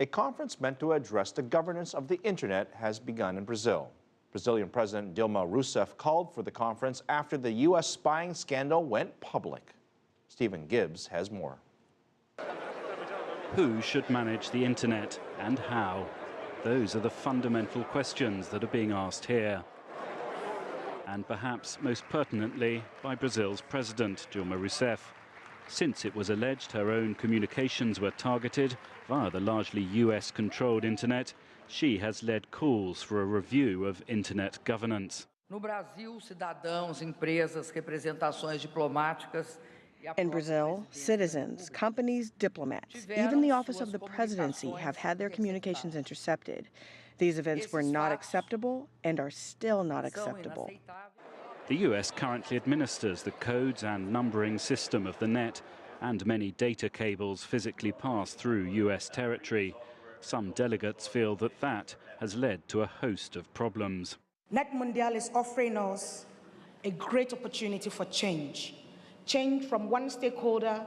A conference meant to address the governance of the internet has begun in Brazil. Brazilian President Dilma Rousseff called for the conference after the U.S. spying scandal went public. Stephen Gibbs has more. Who should manage the internet and how? Those are the fundamental questions that are being asked here. And perhaps most pertinently by Brazil's president, Dilma Rousseff. Since it was alleged her own communications were targeted via the largely US-controlled internet, she has led calls for a review of internet governance. No Brasil, cidadãos, empresas, representações diplomáticas. In Brazil, citizens, companies, diplomats, even the office of the presidency have had their communications intercepted. These events were not acceptable and are still not acceptable. The US currently administers the codes and numbering system of the net, and many data cables physically pass through US territory. Some delegates feel that that has led to a host of problems. Net Mundial is offering us a great opportunity for change. Change from one stakeholder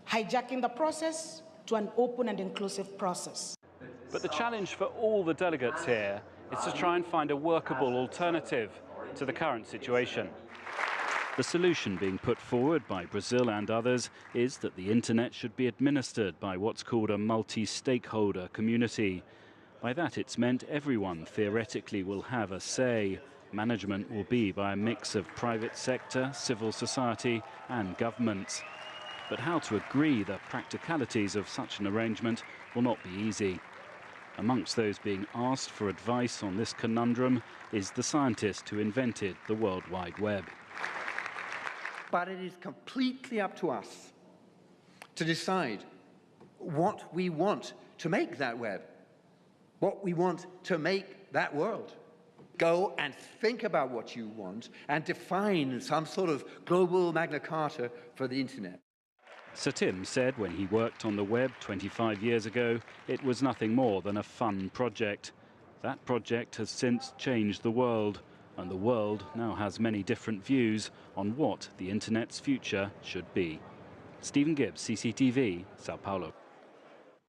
hijacking the process to an open and inclusive process. But the challenge for all the delegates here is to try and find a workable alternative to the current situation. The solution being put forward by Brazil and others is that the internet should be administered by what's called a multi-stakeholder community. By that it's meant everyone theoretically will have a say. Management will be by a mix of private sector, civil society and governments. But how to agree the practicalities of such an arrangement will not be easy. Amongst those being asked for advice on this conundrum is the scientist who invented the World Wide Web. But it is completely up to us to decide what we want to make that web, what we want to make that world. Go and think about what you want and define some sort of global Magna Carta for the internet. Sir Tim said when he worked on the web 25 years ago, it was nothing more than a fun project. That project has since changed the world, and the world now has many different views on what the internet's future should be. Stephen Gibbs, CCTV, Sao Paulo.